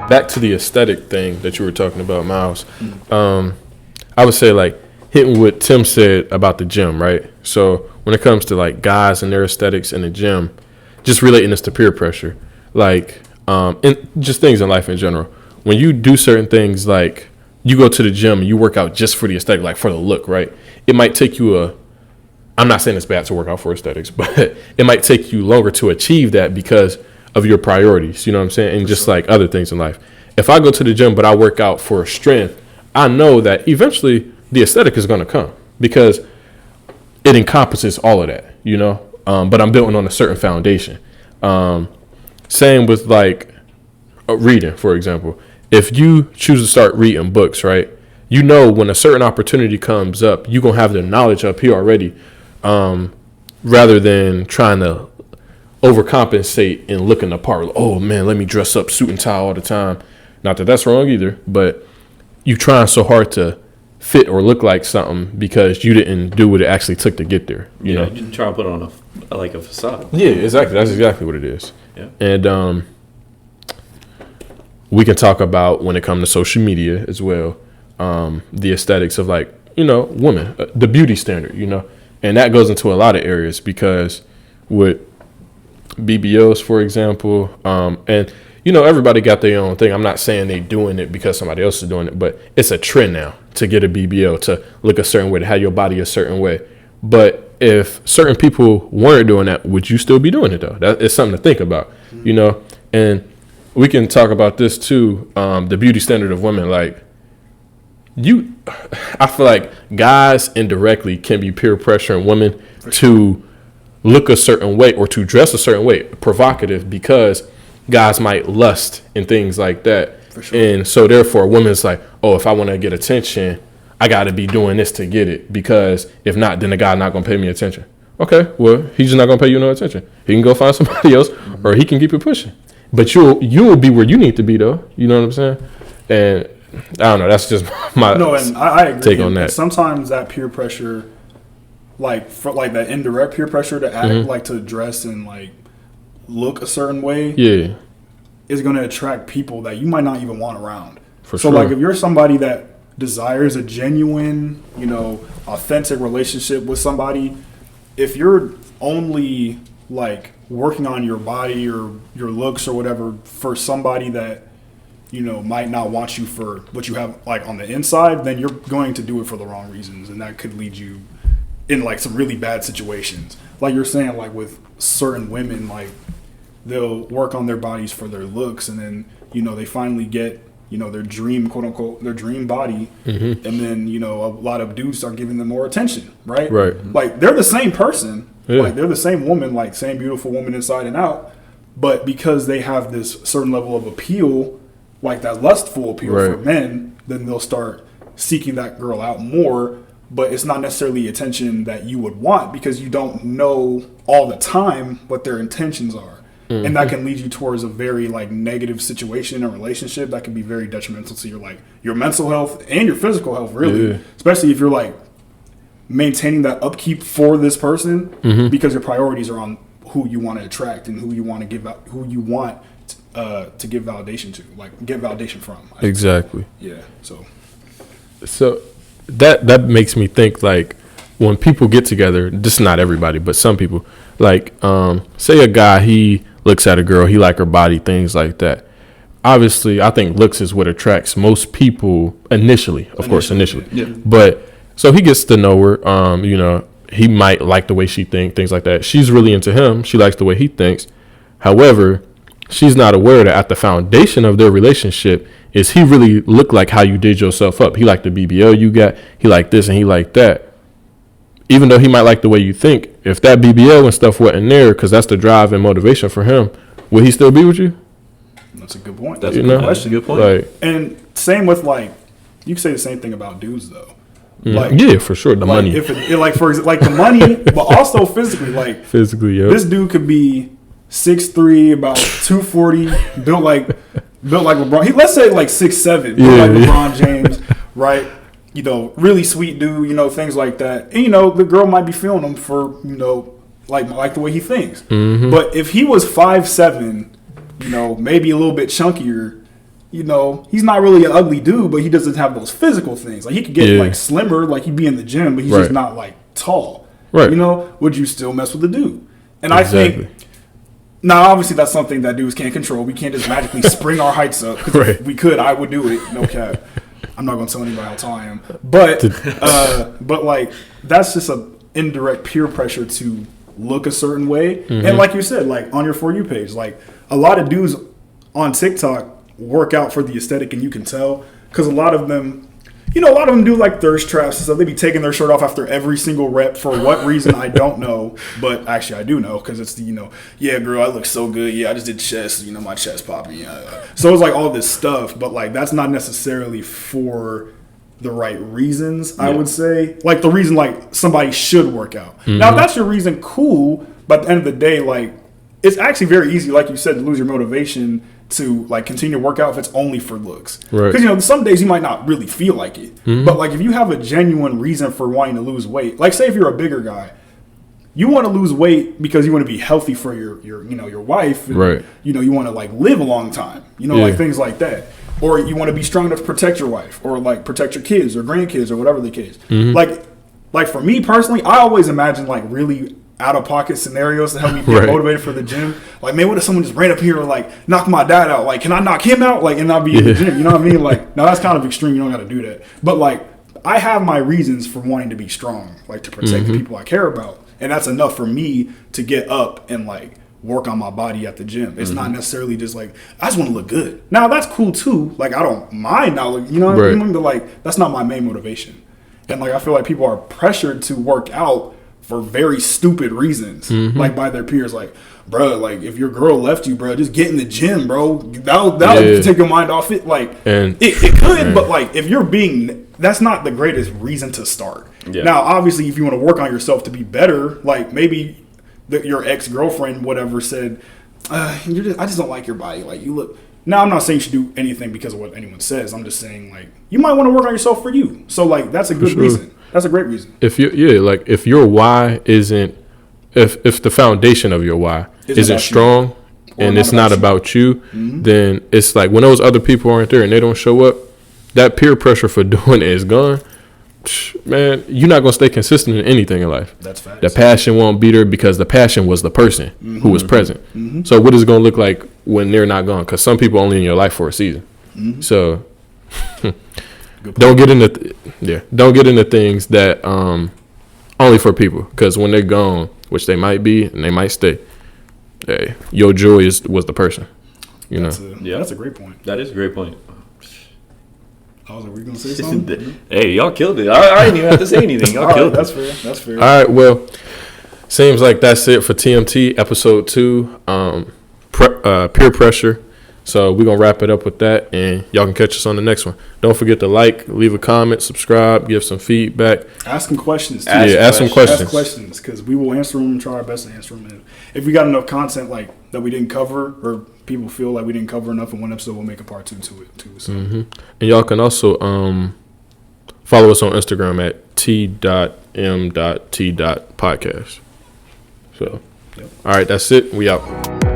back to the aesthetic thing that you were talking about, Miles. I would say like hitting what Tim said about the gym, right? So when it comes to like guys and their aesthetics in the gym, just relating this to peer pressure, like and just things in life in general. When you do certain things, like you go to the gym and you work out just for the aesthetic, like for the look, right? It might take you I'm not saying it's bad to work out for aesthetics, but it might take you longer to achieve that because of your priorities, you know what I'm saying? And just like other things in life. If I go to the gym, but I work out for strength, I know that eventually the aesthetic is going to come because it encompasses all of that, you know? But I'm building on a certain foundation. Same with like reading, for example. If you choose to start reading books, right, you know when a certain opportunity comes up, you're going to have the knowledge up here already, rather than trying to overcompensate and look in the part. Oh, man, let me dress up suit and tie all the time. Not that that's wrong either, but you trying so hard to fit or look like something because you didn't do what it actually took to get there. You know, you didn't try to put on a facade. Yeah, exactly. That's exactly what it is. Yeah. And we can talk about when it comes to social media as well, the aesthetics of like, you know, women, the beauty standard, you know, and that goes into a lot of areas because with BBLs, for example, and you know, everybody got their own thing. I'm not saying they doing it because somebody else is doing it, but it's a trend now to get a BBL, to look a certain way, to have your body a certain way. But if certain people weren't doing that, would you still be doing it though? That is something to think about, you know. And we can talk about this too, the beauty standard of women. Like I feel like guys indirectly can be peer pressuring women to look a certain way or to dress a certain way, provocative, because guys might lust and things like that. For sure. And so therefore a woman's like, oh, if I want to get attention, I got to be doing this to get it, because if not, then the guy's not going to pay me attention. Okay, well, he's just not going to pay you no attention. He can go find somebody else, or he can keep it pushing. But you'll be where you need to be, though. You know what I'm saying? And I don't know. That's just my and I agree. Take on that. Sometimes that peer pressure, like that indirect peer pressure to act, like to dress and like look a certain way, is going to attract people that you might not even want around. So like if you're somebody that desires a genuine, you know, authentic relationship with somebody, if you're only like working on your body or your looks or whatever for somebody that, you know, might not want you for what you have like on the inside, then you're going to do it for the wrong reasons, and that could lead you in like some really bad situations. Like you're saying, like with certain women, like they'll work on their bodies for their looks, and then, you know, they finally get, you know, their dream, quote unquote, their dream body, and then, you know, a lot of dudes start giving them more attention, right? Like they're the same person, like they're the same woman, like same beautiful woman inside and out, but because they have this certain level of appeal, like that lustful appeal for men, then they'll start seeking that girl out more. But it's not necessarily attention that you would want, because you don't know all the time what their intentions are. And that can lead you towards a very like negative situation or relationship that can be very detrimental to your mental health and your physical health, really. Especially if you're like maintaining that upkeep for this person, because your priorities are on who you want to attract and who you want to give out, who you want to give validation to, like get validation from. Exactly. Yeah. So that makes me think, like, when people get together, just not everybody, but some people, like, say a guy, he looks at a girl, he like her body, things like that. Obviously, I think looks is what attracts most people initially, of course. Yeah. But so he gets to know her, you know, he might like the way she thinks, things like that. She's really into him. She likes the way he thinks. However, she's not aware that at the foundation of their relationship is he really look like how you did yourself up. He liked the BBL you got. He liked this and he liked that. Even though he might like the way you think, if that BBL and stuff wasn't there, because that's the drive and motivation for him, would he still be with you? That's a good point. That's a good question. Good point. Like, and same with, like, you can say the same thing about dudes, though. Like, yeah, for sure. The money. If like, for example, like the money, but also physically. Like, physically, yeah. This dude could be 6'3", about 240, built like LeBron. Let's say like 6'7", built like LeBron James, right? You know, really sweet dude, you know, things like that. And, you know, the girl might be feeling him for, you know, like the way he thinks. But if he was 5'7", you know, maybe a little bit chunkier, you know, he's not really an ugly dude, but he doesn't have those physical things. Like he could get like slimmer, like he'd be in the gym, but he's just not like tall. Right. You know, would you still mess with the dude? And I think now obviously that's something that dudes can't control. We can't just magically spring our heights up. If we could, I would do it. No cap. I'm not gonna tell anybody how tall I am. But like that's just a indirect peer pressure to look a certain way. And like you said, like on your For You page, like a lot of dudes on TikTok work out for the aesthetic, and you can tell because a lot of them do like thirst traps and stuff. They be taking their shirt off after every single rep for what reason I don't know, but actually I do know because it's the yeah girl, I look so good, yeah I just did chest, my chest popping, so it's like all this stuff, but like that's not necessarily for the right reasons. I would say like the reason like somebody should work out. Now if that's your reason, cool, but at the end of the day, like it's actually very easy, like you said, to lose your motivation to like continue to work out if it's only for looks. Because some days you might not really feel like it. But like if you have a genuine reason for wanting to lose weight, like say if you're a bigger guy, you want to lose weight because you want to be healthy for your wife. And, you want to like live a long time. Like things like that. Or you want to be strong enough to protect your wife or like protect your kids or grandkids or whatever the case. Like for me personally, I always imagine like really out-of-pocket scenarios to help me get motivated for the gym. Like, man, what if someone just ran up here and, like, knock my dad out? Like, can I knock him out? Like, and I'll be in the gym. You know what I mean? Like, now that's kind of extreme. You don't got to do that. But, like, I have my reasons for wanting to be strong, like, to protect the people I care about. And that's enough for me to get up and, like, work on my body at the gym. It's not necessarily just, like, I just want to look good. Now, that's cool, too. Like, I don't mind not looking, you know what I mean? But, like, that's not my main motivation. And, like, I feel like people are pressured to work out for very stupid reasons, like by their peers, like, bro, like if your girl left you, bro, just get in the gym, bro. That'll take your mind off it. Like, and it could, but like if you're that's not the greatest reason to start. Now, obviously, if you want to work on yourself to be better, like maybe your ex-girlfriend, whatever, said, I just don't like your body. Like you look. Now, I'm not saying you should do anything because of what anyone says. I'm just saying like you might want to work on yourself for you. So like that's a good reason. That's a great reason. If your why isn't, if the foundation of your why isn't strong and it's not about you, then it's like when those other people aren't there and they don't show up, that peer pressure for doing it is gone. Man, you're not gonna stay consistent in anything in life. That's facts. The passion won't be there because the passion was the person who was present. So what is it gonna look like when they're not gone? Because some people only in your life for a season. So. Don't get into things that only for people, because when they're gone, which they might be and they might stay, hey, your joy was the person. That's a great point. That is a great point. I was like, were you gonna say something? Hey, y'all killed it. I didn't even have to say anything. Y'all killed it. That's fair. All right, well, seems like that's it for TMT episode 2. Peer pressure. So we're going to wrap it up with that, and y'all can catch us on the next one. Don't forget to leave a comment, subscribe, give some feedback. Ask some questions, too. Ask some questions. Ask questions, because we will answer them and try our best to answer them. And if we got enough content like that we didn't cover, or people feel like we didn't cover enough in one episode, we'll make a part 2 to it, too. So. And y'all can also follow us on Instagram at t.m.t.podcast. So, all right, that's it. We out.